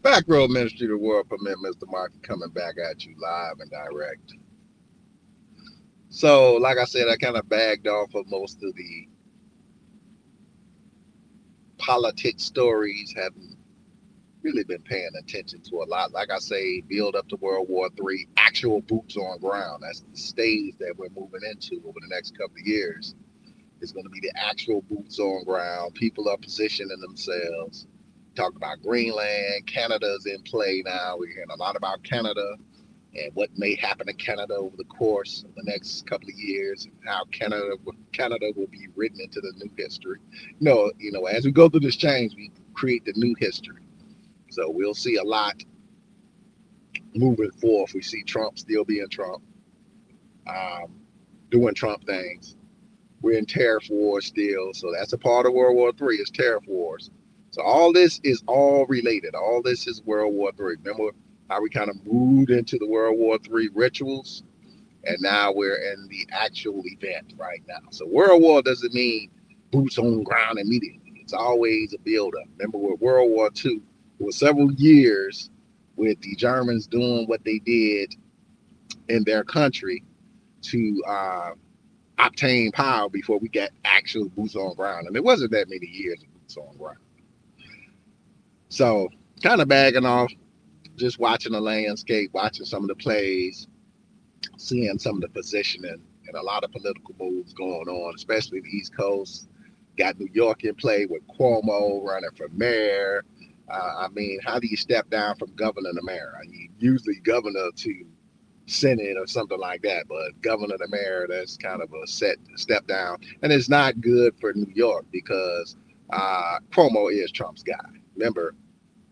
Back Row Ministry, the World Permit, Mr. Market coming back at you live and direct. So, like I said, I kind of bagged off of most of the politics stories, haven't really been paying attention to a lot. Like I say, build up to World War III, actual boots on ground. That's the stage that we're moving into over the next couple of years. It's going to be the actual boots on ground. People are positioning themselves. Talk about Greenland. Canada's in play now. We're hearing a lot about Canada and what may happen to Canada over the course of the next couple of years, and how Canada will be written into the new history. No, as we go through this change, we create the new history. So we'll see a lot moving forth. We see Trump still being Trump, um, doing Trump things. We're in tariff wars still, so that's a part of World War III is tariff wars. So all this is all related. All this is World War III. Remember how we kind of moved into the World War III rituals, and now we're in the actual event right now. So World War doesn't mean boots on ground immediately. It's always a buildup. Remember with World War II, it was several years with the Germans doing what they did in their country to obtain power before we got actual boots on ground. And it wasn't that many years of boots on ground. So kind of bagging off, just watching the landscape, watching some of the plays, seeing some of the positioning and a lot of political moves going on, especially the East Coast. Got New York in play with Cuomo running for mayor. I mean, how do you step down from governor to mayor? You usually governor to Senate or something like that, but governor to mayor, that's kind of a set step down. And it's not good for New York because Cuomo is Trump's guy. Remember,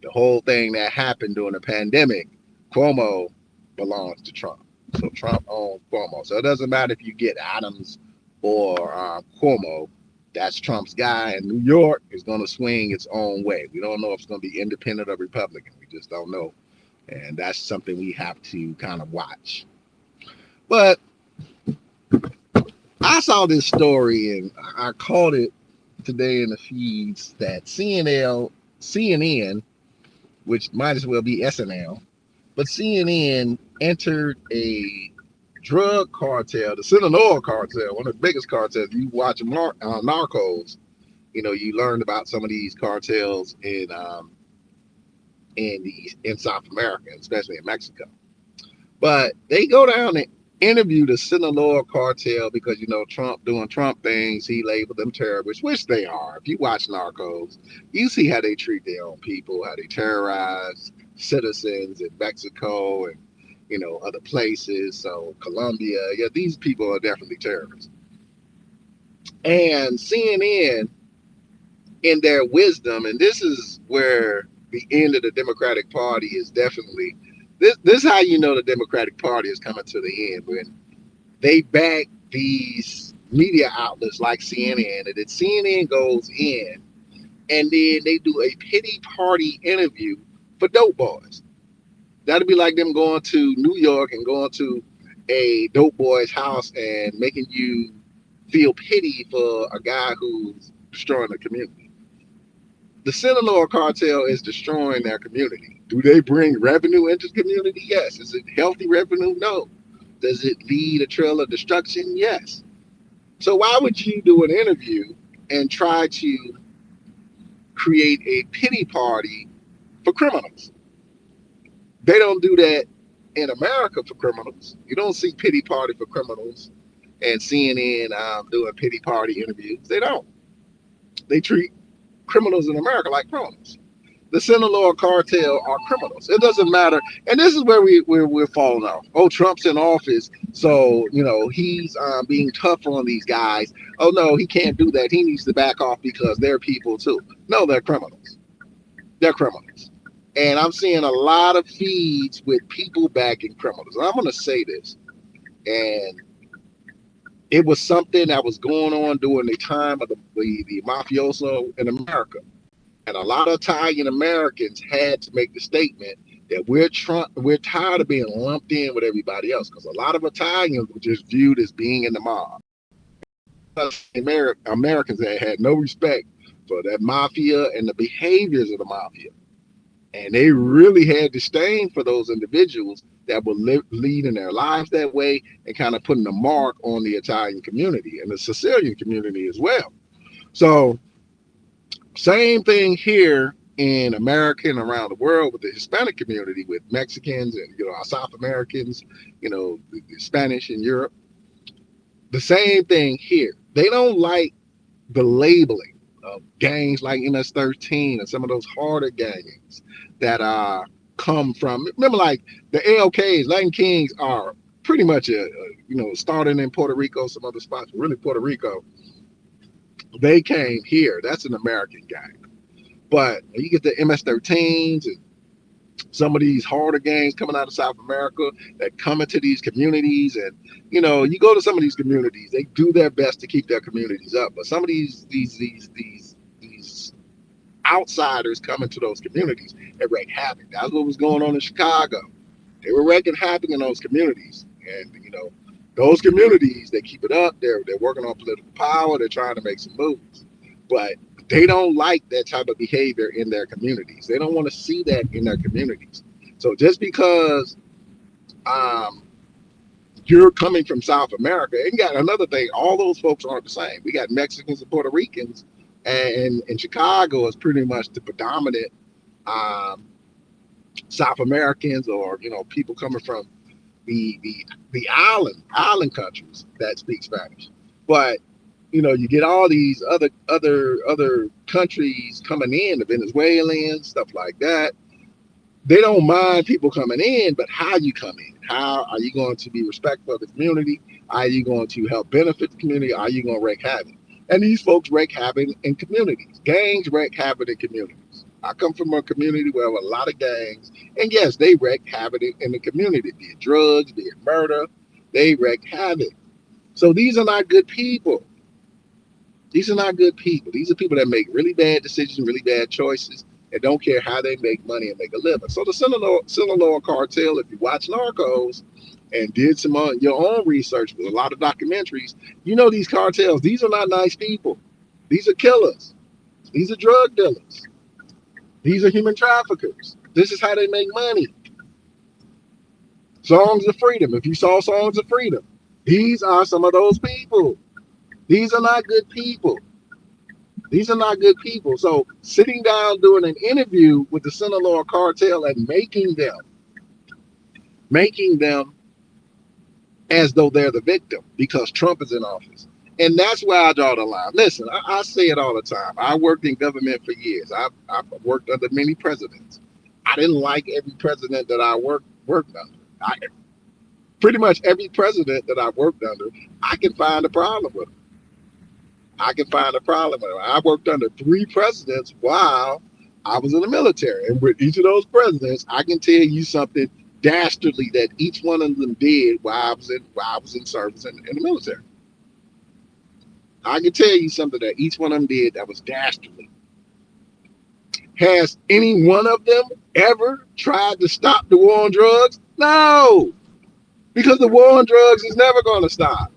the whole thing that happened during the pandemic, Cuomo belongs to Trump. So Trump owns Cuomo. So it doesn't matter if you get Adams or Cuomo, that's Trump's guy. And New York is going to swing its own way. We don't know if it's going to be independent or Republican. We just don't know. And that's something we have to kind of watch. But I saw this story and I caught it today in the feeds that CNN, which might as well be SNL, but CNN entered a drug cartel, the Sinaloa cartel, one of the biggest cartels. You watch Narcos, you learned about some of these cartels in South America, especially in Mexico. But they go down and interview the Sinaloa cartel because Trump doing Trump things. He labeled them terrorists, which they are. If you watch Narcos, you see how they treat their own people, how they terrorize citizens in Mexico and other places. So Colombia, yeah, these people are definitely terrorists. And CNN, in their wisdom, and this is where the end of the Democratic Party is definitely this is how you know the Democratic Party is coming to the end, when they back these media outlets like CNN, and then CNN goes in and then they do a pity party interview for dope boys. That'd be like them going to New York and going to a dope boy's house and making you feel pity for a guy who's destroying the community. The Sinaloa cartel is destroying their community. Do they bring revenue into the community? Yes. Is it healthy revenue? No. Does it lead a trail of destruction? Yes. So why would you do an interview and try to create a pity party for criminals? They don't do that in America for criminals. You don't see pity party for criminals and CNN doing pity party interviews. They don't. They treat criminals in America like criminals. The Sinaloa cartel are criminals. It doesn't matter. And this is where we're falling off. Oh, Trump's in office, so he's being tough on these guys. Oh no, he can't do that. He needs to back off because they're people too. No, they're criminals. They're criminals. And I'm seeing a lot of feeds with people backing criminals. And I'm going to say this, and it was something that was going on during the time of the mafioso in America. And a lot of Italian Americans had to make the statement that we're tired of being lumped in with everybody else, because a lot of Italians were just viewed as being in the mob. Americans that had no respect for that mafia and the behaviors of the mafia. And they really had disdain for those individuals that were leading their lives that way and kind of putting a mark on the Italian community and the Sicilian community as well. So, same thing here in America and around the world with the Hispanic community, with Mexicans and our South Americans, the Spanish in Europe. The same thing here. They don't like the labeling of gangs like MS-13 and some of those harder gangs that come from. Remember, like the ALKs, Latin Kings are pretty much starting in Puerto Rico, some other spots, really Puerto Rico. They came here. That's an American gang. But you get the MS-13s and some of these harder gangs coming out of South America that come into these communities, and you go to some of these communities, they do their best to keep their communities up, but some of these outsiders come into those communities and wreak havoc. That's what was going on in Chicago. They were wreaking havoc in those communities, and those communities, they keep it up. They're working on political power. They're trying to make some moves, but they don't like that type of behavior in their communities. They don't want to see that in their communities. So just because you're coming from South America, and got another thing, all those folks aren't the same. We got Mexicans and Puerto Ricans, and Chicago is pretty much the predominant um, South Americans, or people coming from the island countries that speak Spanish. But you get all these other countries coming in, the Venezuelans, stuff like that. They don't mind people coming in, but how you come in? How are you going to be respectful of the community? Are you going to help benefit the community? Are you going to wreak havoc? And these folks wreak havoc in communities. Gangs wreak havoc in communities. I come from a community where there were a lot of gangs, and yes, they wreak havoc in the community, be it drugs, be it murder. They wreak havoc. So these are not good people. These are not good people. These are people that make really bad decisions, really bad choices, and don't care how they make money and make a living. So the Sinaloa cartel, if you watch Narcos and did some your own research with a lot of documentaries, these cartels, these are not nice people. These are killers. These are drug dealers. These are human traffickers. This is how they make money. Songs of Freedom. If you saw Songs of Freedom, these are some of those people. These are not good people. These are not good people. So sitting down doing an interview with the Sinaloa cartel and making them as though they're the victim because Trump is in office. And that's where I draw the line. Listen, I say it all the time. I worked in government for years. I've worked under many presidents. I didn't like every president that I worked under. Pretty much every president that I worked under, I can find a problem with. I can find a problem. I worked under 3 presidents while I was in the military. And with each of those presidents, I can tell you something dastardly that each one of them did while I was in service in the military. I can tell you something that each one of them did that was dastardly. Has any one of them ever tried to stop the war on drugs? No, because the war on drugs is never going to stop.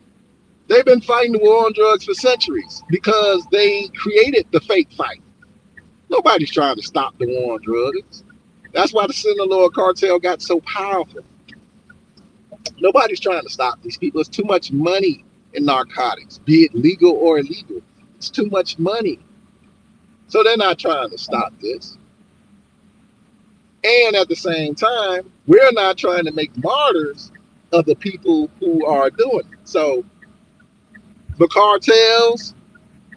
They've been fighting the war on drugs for centuries because they created the fake fight. Nobody's trying to stop the war on drugs. That's why the Sinaloa cartel got so powerful. Nobody's trying to stop these people. It's too much money in narcotics, be it legal or illegal. It's too much money. So they're not trying to stop this. And at the same time, we're not trying to make martyrs of the people who are doing it. So the cartels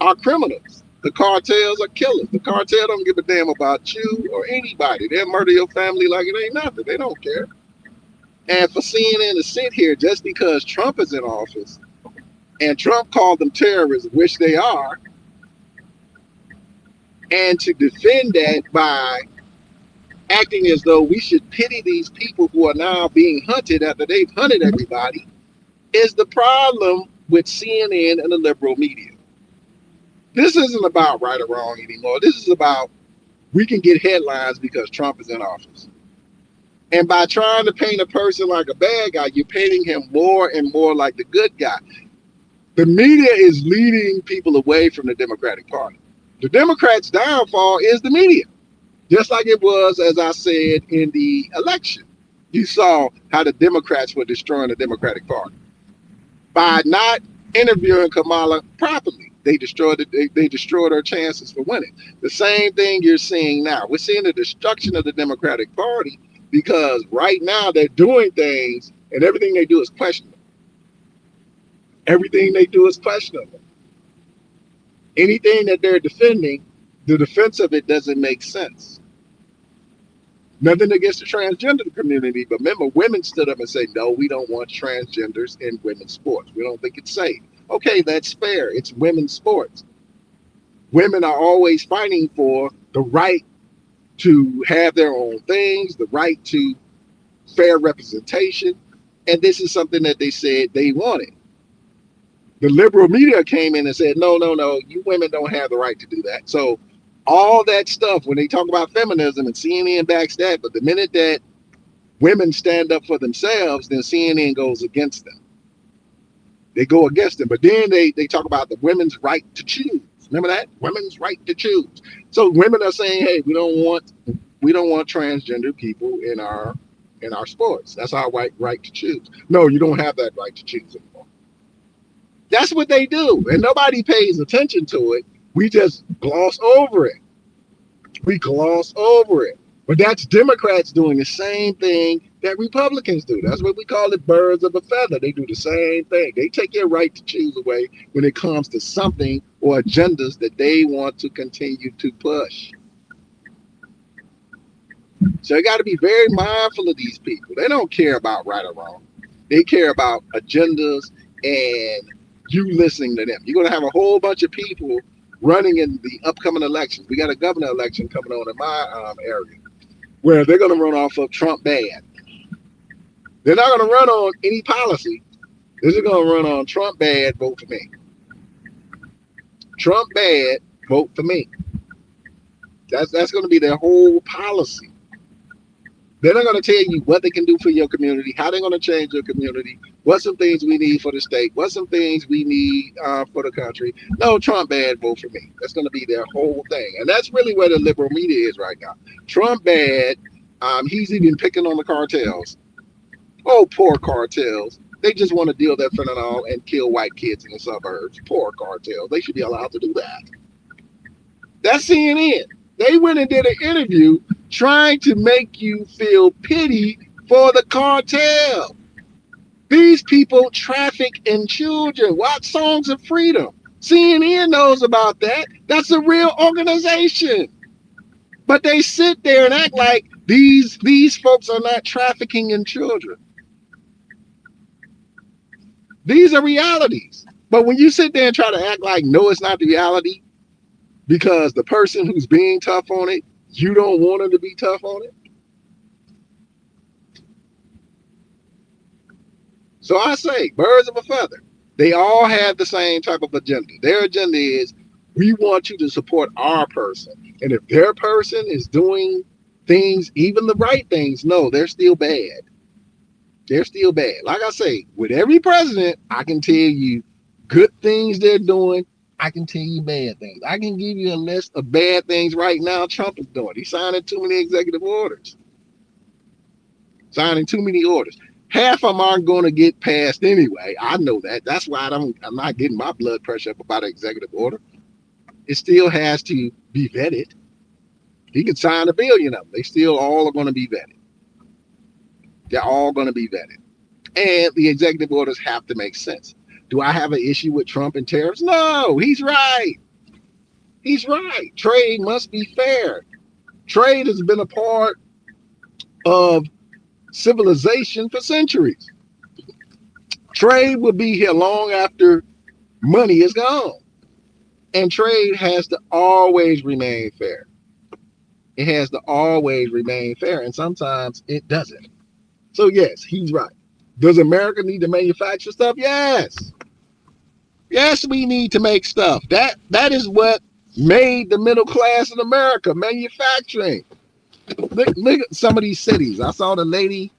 are criminals. The cartels are killers. The cartel don't give a damn about you or anybody. They'll murder your family like it ain't nothing. They don't care. And for CNN to sit here just because Trump is in office and Trump called them terrorists, which they are, and to defend that by acting as though we should pity these people who are now being hunted after they've hunted everybody, is the problem with CNN and the liberal media. This isn't about right or wrong anymore. This is about we can get headlines because Trump is in office. And by trying to paint a person like a bad guy, you're painting him more and more like the good guy. The media is leading people away from the Democratic Party. The Democrats' downfall is the media. Just like it was, as I said, in the election. You saw how the Democrats were destroying the Democratic Party by not interviewing Kamala properly. They destroyed her chances for winning. The same thing you're seeing now. We're seeing the destruction of the Democratic Party because right now they're doing things and everything they do is questionable. Everything they do is questionable. Anything that they're defending, the defense of it doesn't make sense. Nothing against the transgender community, but remember, women stood up and said, no, we don't want transgenders in women's sports. We don't think it's safe. Okay, that's fair. It's women's sports. Women are always fighting for the right to have their own things, the right to fair representation. And this is something that they said they wanted. The liberal media came in and said, no, no, no, you women don't have the right to do that. So all that stuff, when they talk about feminism, and CNN backs that, but the minute that women stand up for themselves, then CNN goes against them. They go against them. But then they talk about the women's right to choose. Remember that? Women's right to choose. So women are saying, hey, we don't want transgender people in our sports. That's our right to choose. No, you don't have that right to choose anymore. That's what they do. And nobody pays attention to it. We just gloss over it. We gloss over it. But that's Democrats doing the same thing that Republicans do. That's what we call it, birds of a feather. They do the same thing. They take your right to choose away when it comes to something or agendas that they want to continue to push. So you got to be very mindful of these people. They don't care about right or wrong. They care about agendas and you listening to them. You're going to have a whole bunch of people running in the upcoming elections. We got a governor election coming on in my area where they're going to run off of Trump bad. They're not going to run on any policy. They're just going to run on Trump bad, vote for me. Trump bad, vote for me. That's going to be their whole policy. They're not going to tell you what they can do for your community, how they're going to change your community, what some things we need for the state, what some things we need for the country. No, Trump bad, vote for me. That's going to be their whole thing. And that's really where the liberal media is right now. Trump bad. He's even picking on the cartels. Oh, poor cartels. They just want to deal their fentanyl and kill white kids in the suburbs. Poor cartels. They should be allowed to do that. That's CNN. They went and did an interview trying to make you feel pity for the cartel. These people traffic in children. Watch Songs of Freedom. CNN knows about that. That's a real organization. But they sit there and act like these folks are not trafficking in children. These are realities. But when you sit there and try to act like, no, it's not the reality, because the person who's being tough on it, you don't want them to be tough on it. So I say, birds of a feather. They all have the same type of agenda. Their agenda is, we want you to support our person. And if their person is doing things, even the right things, no, they're still bad. They're still bad. Like I say, with every president, I can tell you good things they're doing. I can tell you bad things. I can give you a list of bad things right now Trump is doing. He's signing too many executive orders. Signing too many orders. Half of them aren't going to get passed anyway. I know that. That's why I'm not getting my blood pressure up about an executive order. It still has to be vetted. He can sign a billion of them. They still all are going to be vetted. They're all going to be vetted. And the executive orders have to make sense. Do I have an issue with Trump and tariffs? No, he's right. He's right. Trade must be fair. Trade has been a part of civilization for centuries. Trade will be here long after money is gone. And trade has to always remain fair. It has to always remain fair. And sometimes it doesn't. So yes, he's right. Does America need to manufacture stuff? Yes. Yes, we need to make stuff. That is what made the middle class in America, manufacturing. Look at some of these cities. I saw the lady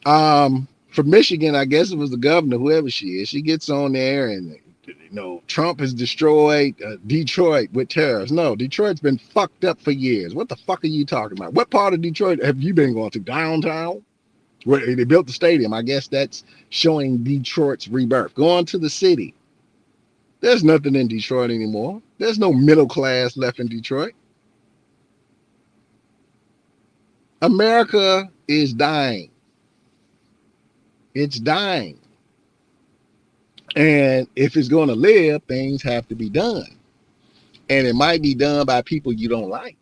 from Michigan, I guess it was the governor, whoever she is. She gets on there and Trump has destroyed Detroit with tariffs. No, Detroit's been fucked up for years. What the fuck are you talking about? What part of Detroit have you been going to? Downtown? Where they built the stadium. I guess that's showing Detroit's rebirth. Going to the city. There's nothing in Detroit anymore. There's no middle class left in Detroit. America is dying. It's dying. And if it's going to live, things have to be done. And it might be done by people you don't like.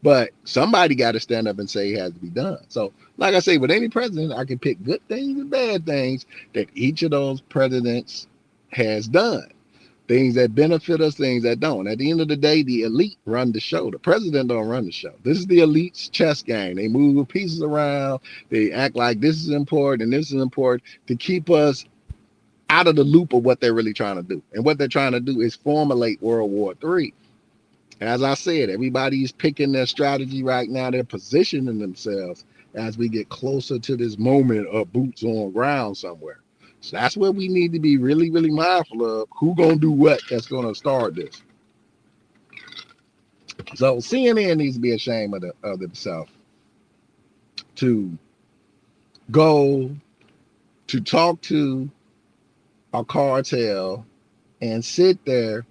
But somebody got to stand up and say it has to be done. So, like I say, with any president, I can pick good things and bad things that each of those presidents has done. Things that benefit us, things that don't. At the end of the day, the elite run the show. The president don't run the show. This is the elite's chess game. They move pieces around. They act like this is important and this is important to keep us out of the loop of what they're really trying to do. And what they're trying to do is formulate World War III. As I said, everybody's picking their strategy right now. They're positioning themselves as we get closer to this moment of boots on ground somewhere. So that's what we need to be really, really mindful of. Who gonna do what that's gonna start this. So CNN needs to be ashamed of itself to go to talk to a cartel and sit there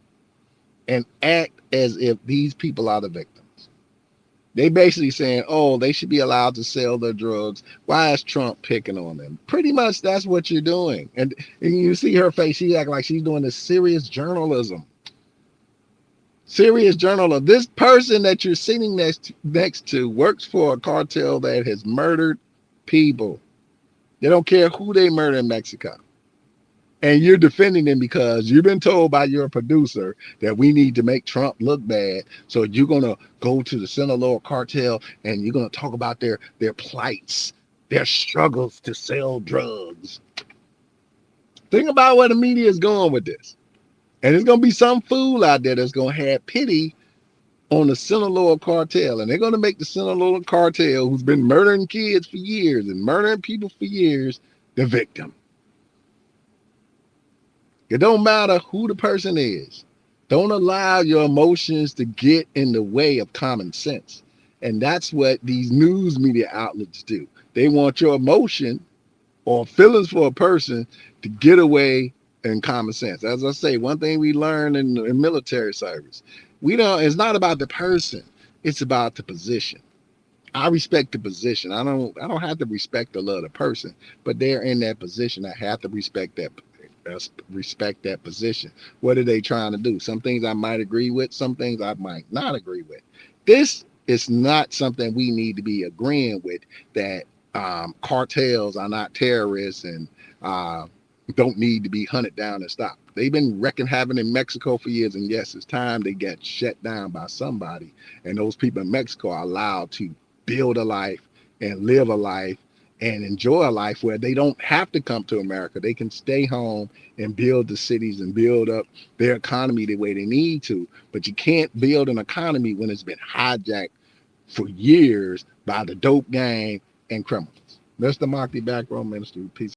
and act as if these people are the victims. They basically saying, oh, they should be allowed to sell their drugs. Why is Trump picking on them? Pretty much that's what you're doing. And you see her face, she act like she's doing this serious journalism. Serious journalism. This person that you're sitting next to works for a cartel that has murdered people. They don't care who they murder in Mexico. And you're defending them because you've been told by your producer that we need to make Trump look bad. So you're going to go to the Sinaloa cartel and you're going to talk about their plights, their struggles to sell drugs. Think about where the media is going with this. And there's going to be some fool out there that's going to have pity on the Sinaloa cartel. And they're going to make the Sinaloa cartel, who's been murdering kids for years and murdering people for years, the victim. It don't matter who the person is. Don't allow your emotions to get in the way of common sense. And that's what these news media outlets do. They want your emotion or feelings for a person to get away in common sense. As I say, one thing we learned in military service, it's not about the person, it's about the position. I respect the position. I don't have to respect the love of the person, but they're in that position. I have to respect that position. What are they trying to do? Some things I might agree with, some things I might not agree with. This is not something we need to be agreeing with, that cartels are not terrorists and don't need to be hunted down and stopped. They've been wrecking havoc in Mexico for years, and yes, it's time they get shut down by somebody, and those people in Mexico are allowed to build a life and live a life and enjoy a life where they don't have to come to America. They can stay home and build the cities and build up their economy the way they need to. But you can't build an economy when it's been hijacked for years by the dope gang and criminals. Mr. Mark, the back row minister. Peace.